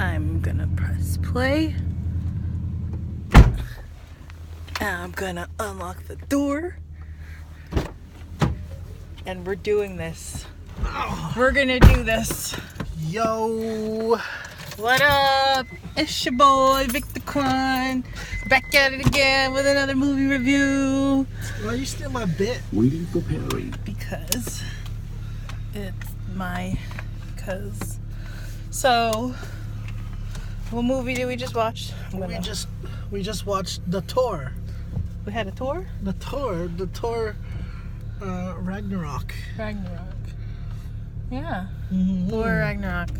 I'm gonna press play. And I'm gonna unlock the door. And we're doing this. We're gonna do this. Yo! What up? It's your boy, Victor Kwan. Back at it again with another movie review. Why you steal my bit? Waiting for Perry. Because it's my... So, what movie did we just watch? We just watched the Thor. We had a tour? The Thor Ragnarok. Ragnarok. Yeah. Mm-hmm. Thor Ragnarok.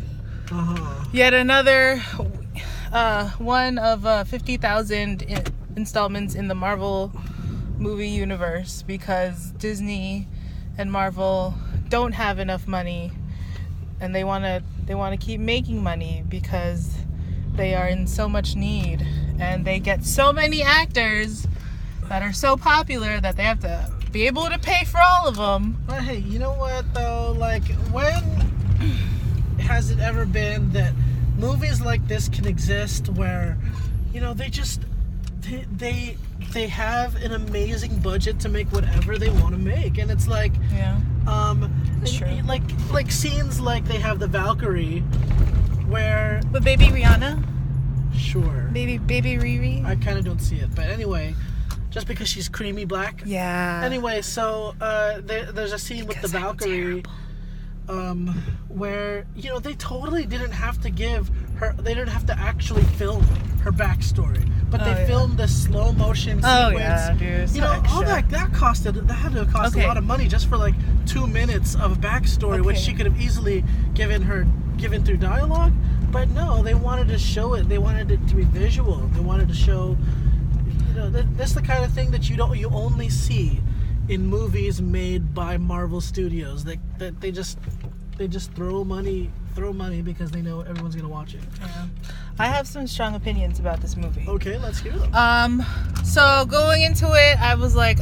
Uh-huh. Yet another one of 50,000 installments in the Marvel movie universe, because Disney and Marvel don't have enough money, and they want to keep making money because they are in so much need, and they get so many actors that are so popular that they have to be able to pay for all of them. But hey, you know what though? Like, when has it ever been that movies like this can exist where, you know, they have an amazing budget to make whatever they want to make, and it's like, Yeah. True. Like scenes like they have the Valkyrie, where But Baby Rihanna? sure, Baby Riri? I kind of don't see it, but anyway, just because she's creamy black. Yeah. Anyway, so there's a scene with the Because I'm Valkyrie, where, you know, they totally didn't have to give her, they didn't have to actually film her backstory, but they filmed this slow motion sequence. Oh yeah, dude. You know, all that had to have cost a lot of money just for like 2 minutes of backstory, which she could have easily given through dialogue. But no, they wanted to show it. They wanted it to be visual. They wanted to show, you know, that's the kind of thing that you only see in movies made by Marvel Studios. That they just throw money because they know everyone's gonna watch it. Yeah. I have some strong opinions about this movie. Okay, let's hear them. So going into it, I was like,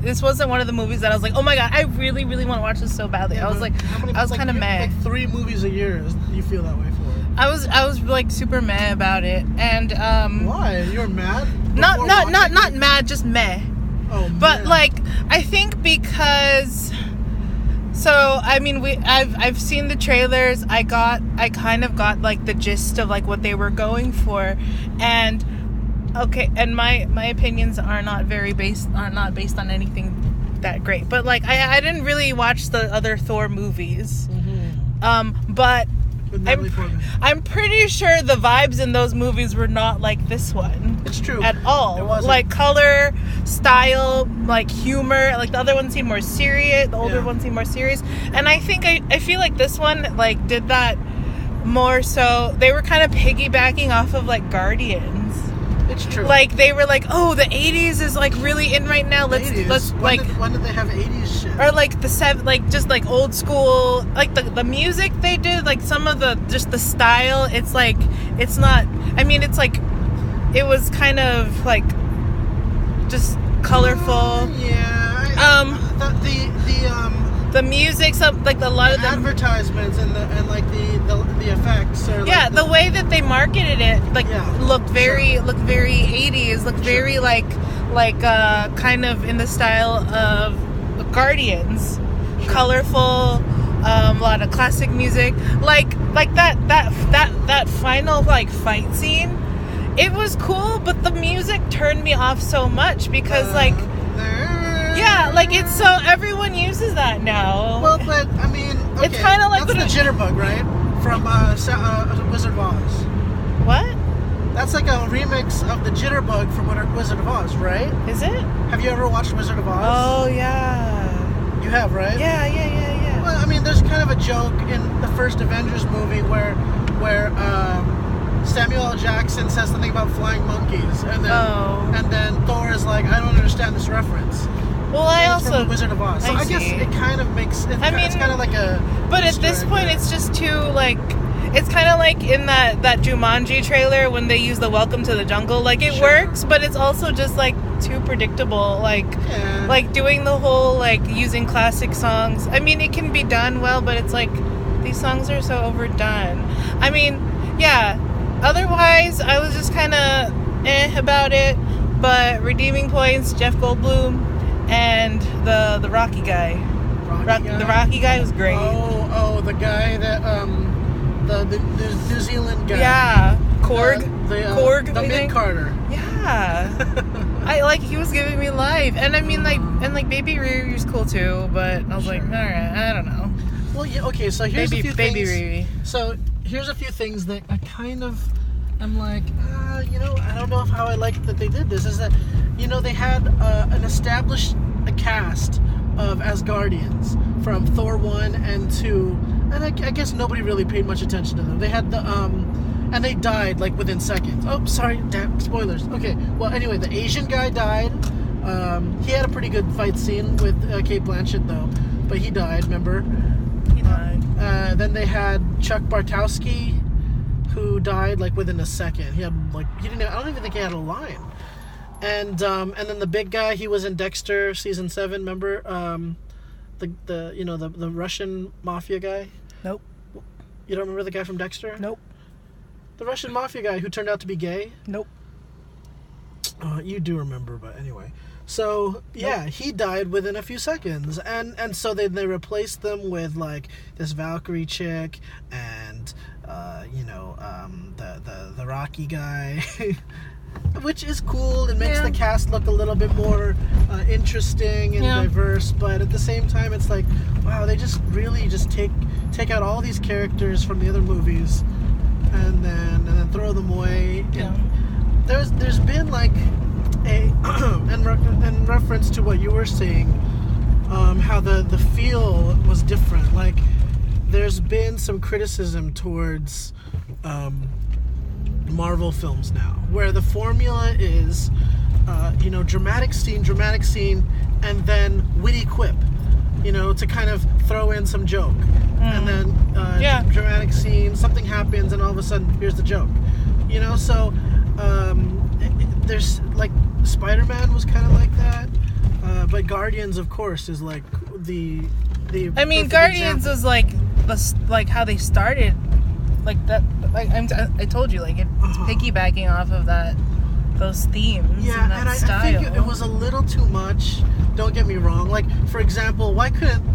this wasn't one of the movies that I was like, oh my god, I really, really want to watch this so badly. Yeah, I was like, I was kind of mad. Like 3 movies a year, you feel that way for it. I was like super mad about it, and why? You were mad? Not mad, just meh. Oh, but man. like, I think because. So I mean, I've seen the trailers. I kind of got like the gist of like what they were going for, and my opinions are not based on anything that great. But like I didn't really watch the other Thor movies, but I'm pretty sure the vibes in those movies were not like this one. It's true. At all. It wasn't. Like color, style, like humor. Like the other one seemed more serious. The older one seemed more serious. And I think I feel like this one like did that more so. They were kind of piggybacking off of like Guardians. It's true. Like they were like, oh, the 80s is like really in right now. Let's like when did they have 80s shit? Or like just like old school, like the music they did, like some of the just the style. It's like it's not. I mean, it's like it was kind of like just colorful. The music, some like a lot of the advertisements and like the effects. Or like the way that they marketed it, like looked very 80s, looked very like kind of in the style of Guardians, colorful, a lot of classic music, like that final like fight scene. It was cool, but the music turned me off so much because like it's so everyone uses that now. Well, but I mean, okay, it's kind of like that's the jitterbug, right? From Wizard of Oz. What? That's like a remix of the jitterbug from Wizard of Oz, right? Is it? Have you ever watched Wizard of Oz? Oh yeah. You have, right? Yeah. Well, I mean, there's kind of a joke in the first Avengers movie where Samuel L. Jackson says something about flying monkeys, and then Thor is like, I don't understand this reference. Well, it's from the Wizard of Oz. So I guess it kind of makes. It's kind of like a. But at this point, it's just too like. It's kind of like in that Jumanji trailer when they use the "Welcome to the Jungle." Like it works, but it's also just like too predictable. Like doing the whole like using classic songs. I mean, it can be done well, but it's like these songs are so overdone. I mean, yeah. otherwise, I was just kind of about it. But redeeming points, Jeff Goldblum and the Rocky guy. The Rocky guy was great. Oh, the guy that the New Zealand guy. Yeah, Korg. Korg. The mid-Carter. Yeah. He was giving me life, and I mean like Baby Riri was cool too, but I was like, all right, I don't know. Well, yeah, okay. So here's a few things. Baby Riri. So here's a few things that I kind of am like, I don't know how I like that they did this. Is that they had an established cast of Asgardians from Thor 1 and 2, and I guess nobody really paid much attention to them. They had the and they died like within seconds. Oh, sorry, damn, spoilers. Okay, well anyway, the Asian guy died. He had a pretty good fight scene with Cate Blanchett though, but he died. Remember? He died. Then they had Chuck Bartowski, who died like within a second. He had I don't even think he had a line. And then the big guy, he was in Dexter season 7. Remember, the Russian mafia guy? Nope. You don't remember the guy from Dexter? Nope. The Russian mafia guy who turned out to be gay? Nope. You do remember, but anyway. So yeah, nope. He died within a few seconds, and so they replaced them with like this Valkyrie chick and the Rocky guy. Which is cool. It makes the cast look a little bit more interesting and diverse, but at the same time, it's like, wow, they just really just take out all these characters from the other movies, and then throw them away. Yeah. There's been like in reference to what you were saying, how the feel was different. Like, there's been some criticism towards Marvel films now, where the formula is, dramatic scene, and then witty quip, to kind of throw in some joke, and then dramatic scene, something happens, and all of a sudden here's the joke, So there's like Spider-Man was kind of like that, but Guardians, of course, is like the. I mean, Guardians was like how they started. Like that, like I told you, like it's piggybacking off of those themes. Yeah, and I think it was a little too much. Don't get me wrong. Like, for example, why couldn't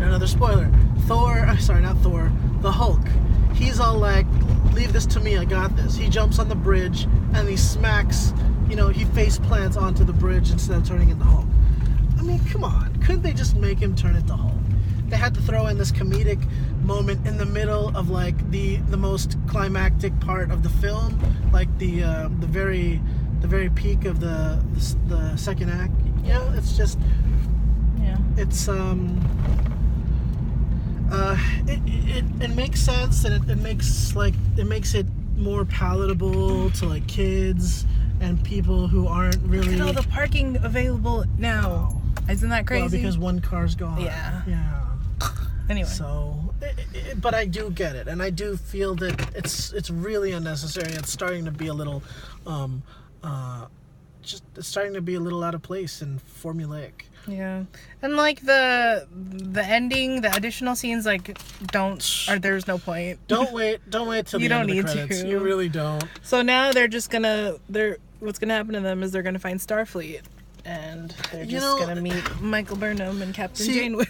another spoiler? Not Thor. The Hulk. He's all like, "Leave this to me. I got this." He jumps on the bridge and he smacks. He face plants onto the bridge instead of turning into Hulk. I mean, come on. Couldn't they just make him turn into Hulk? They had to throw in this comedic moment in the middle of like the most climactic part of the film, like the very peak of the second act. It's just it's it makes sense, and it makes it more palatable to like kids and people who aren't really. Look at all the parking available now. Isn't that crazy? Well, because one car's gone. Yeah. Anyway. So, but I do get it, and I do feel that it's really unnecessary. It's starting to be a little, it's starting to be a little out of place and formulaic. Yeah, and like the ending, the additional scenes, like there's no point. Don't wait till the end of the credits. You really don't. So now what's gonna happen to them is they're gonna find Starfleet. And they're just gonna meet Michael Burnham and Captain Janeway.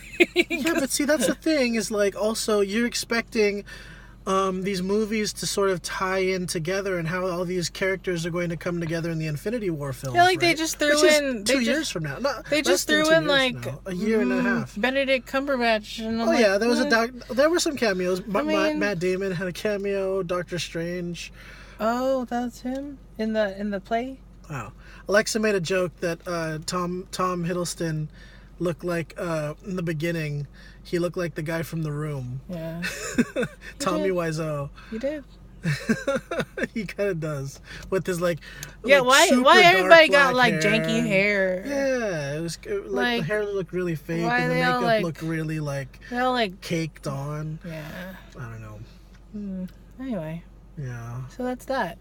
Yeah, but see, that's the thing, is like, also you're expecting these movies to sort of tie in together, and how all these characters are going to come together in the Infinity War films. Yeah, like, right? They just threw in 2 years from now. They just threw in like a year and a half. Benedict Cumberbatch. And I'm yeah, there was there were some cameos. Matt Damon had a cameo. Doctor Strange. Oh, that's him in the play. Wow. Alexa made a joke that Tom Hiddleston looked like, in the beginning, he looked like the guy from The Room. Yeah. Tommy Wiseau. He did. He kind of does. With his, why everybody got, like, hair. janky hair? Yeah. It was, the hair looked really fake, and the makeup looked really, they all, caked on. Yeah. I don't know. Anyway. Yeah. So that's that.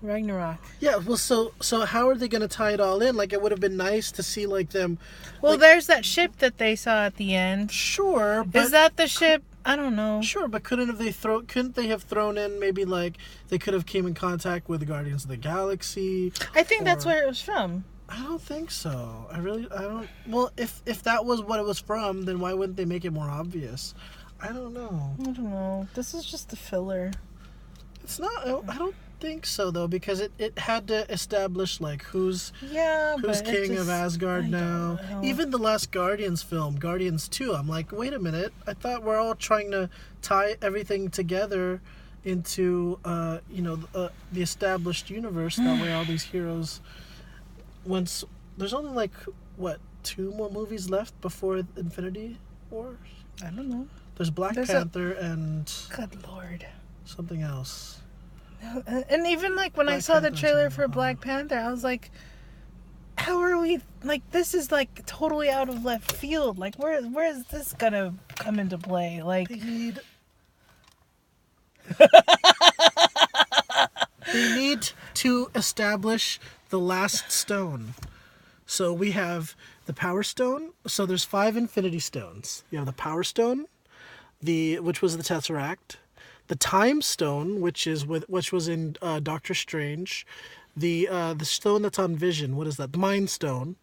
Ragnarok. Yeah, well, so how are they going to tie it all in? Like, it would have been nice to see, like, them... Well, there's that ship that they saw at the end. Sure, but... Is that the ship I don't know. Sure, but couldn't they have thrown in maybe like they could have came in contact with the Guardians of the Galaxy? I think that's where it was from. I don't think so. I don't. Well, if that was what it was from, then why wouldn't they make it more obvious? I don't know. I don't know. This is just a filler. It's not. I don't think so though, because it had to establish like who's king of Asgard now. Even the last Guardians film, Guardians 2, I'm like, wait a minute. I thought we're all trying to tie everything together into the established universe. That way, all these heroes. Once there's only like what 2 more movies left before Infinity Wars. I don't know. There's Black Panther and good lord, something else. And even like when I saw the trailer for Black Panther, I was like, how are we like? This is like totally out of left field. Like where is this gonna come into play? Like they need to establish the last stone. So we have the Power Stone. So there's 5 Infinity Stones. You have the Power Stone, which was the Tesseract, the Time Stone, which was in Doctor Strange, the stone that's on Vision. What is that? The Mind Stone,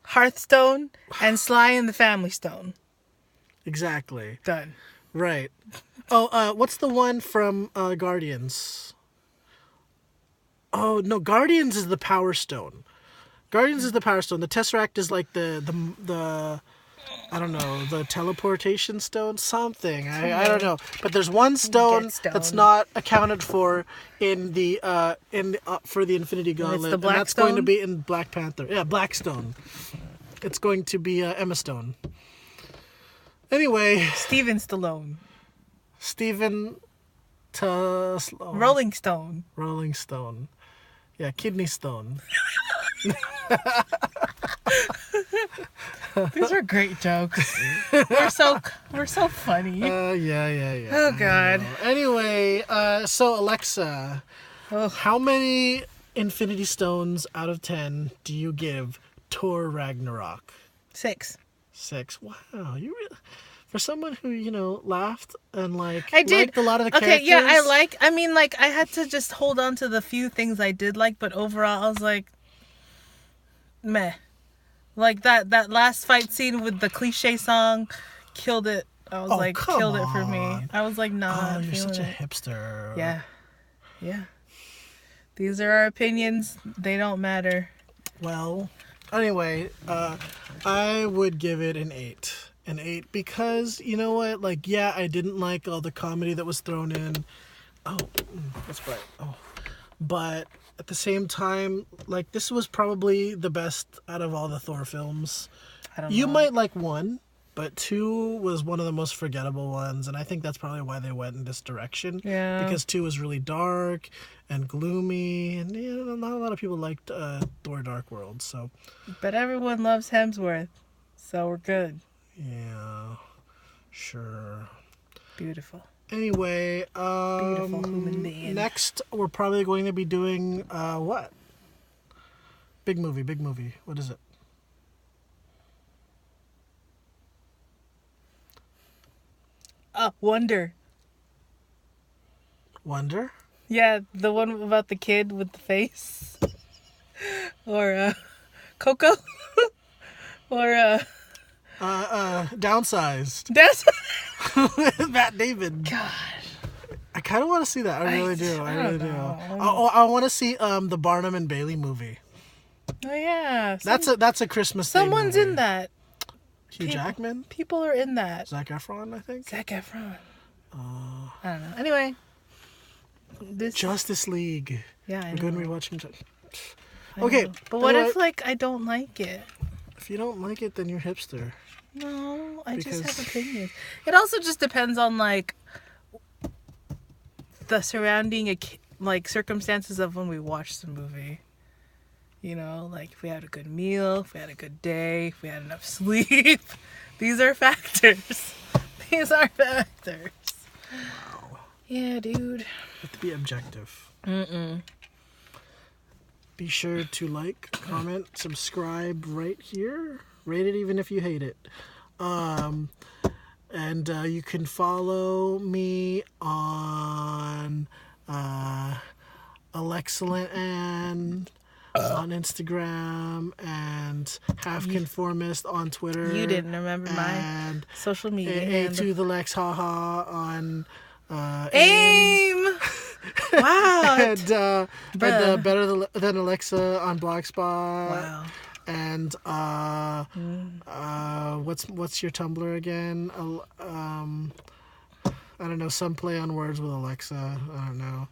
Hearthstone, and Sly and the Family Stone. Exactly. Done. Right. Oh, what's the one from Guardians? Oh no, Guardians is the Power Stone. Guardians is the Power Stone. The Tesseract is like the I don't know, the teleportation stone, something. I don't know. But there's one stone that's not accounted for in the for the Infinity Gauntlet, and that's going to be in Black Panther. Yeah, Black Stone. It's going to be Emma Stone. Anyway, Steven Stallone. Rolling Stone. Rolling Stone. Yeah, Kidney Stone. These are great jokes. We're so funny. Yeah. Oh God. Anyway, so Alexa, how many Infinity Stones out of 10 do you give Thor Ragnarok? 6. 6. Wow, you really, for someone who laughed and liked a lot of the characters. Okay, yeah, I had to just hold on to the few things I did like, but overall I was like, meh. Like that last fight scene with the cliche song killed it. I was killed it for me. I was like, nah. Oh, you're such a hipster. Yeah. These are our opinions. They don't matter. Well, anyway, I would give it an 8. An 8 because, you know what? Like, yeah, I didn't like all the comedy that was thrown in. Oh, that's bright. Oh. But at the same time, like, this was probably the best out of all the Thor films. I don't know. You might like 1, but 2 was one of the most forgettable ones, and I think that's probably why they went in this direction. Yeah. Because 2 was really dark and gloomy, and not a lot of people liked Thor: Dark World. So. But everyone loves Hemsworth, so we're good. Yeah. Sure. Beautiful. Anyway, beautiful human being. Next we're probably going to be doing what? Big movie. What is it? Wonder. Wonder? Yeah, the one about the kid with the face. Or Coco. Or Downsized. Matt Damon. Gosh. I kind of want to see that. I really do. I want to see the Barnum and Bailey movie. Oh yeah. That's a Christmas thing. Someone's in that. Hugh Jackman? People are in that. Zac Efron, I think. Zac Efron. I don't know. Anyway. Justice League. Yeah, I know. We're going to be watching. Okay. But what if, I don't like it? If you don't like it, then you're hipster. No, I just have opinions. It also just depends on, the surrounding, circumstances of when we watch the movie. If we had a good meal, if we had a good day, if we had enough sleep. These are factors. Wow. Yeah, dude. You have to be objective. Mm-mm. Be sure to like, comment, subscribe right here. Rate it even if you hate it. And you can follow me on Alexcellent and on Instagram, and Half Conformist on Twitter. You didn't remember my social media. To the Lex Haha on AIM. Wow. and Better Than Alexa on Blogspot. Wow. And what's your Tumblr again? I don't know, some play on words with Alexa. I don't know.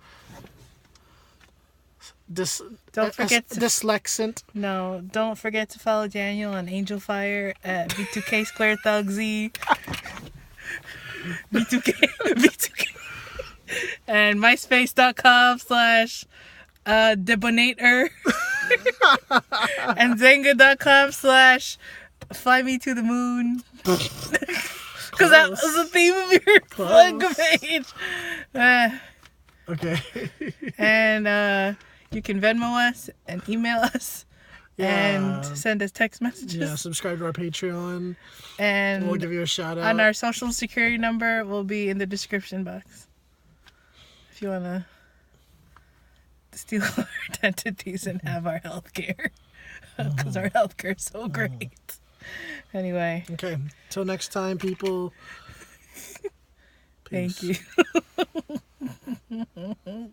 Don't forget Dyslexant. No, don't forget to follow Daniel on Angel Fire at B2K Square Thug Z. B2K. And myspace.com/debonator. And Zynga.com/fly me to the moon. Because that was the theme of your plug page. Okay. And you can Venmo us and email us and send us text messages. Yeah, subscribe to our Patreon. And we'll give you a shout out. And our social security number will be in the description box. If you want to steal our identities and have our health care. Because our health care is so great. Anyway. Okay. Till next time, people. Peace. Thank you.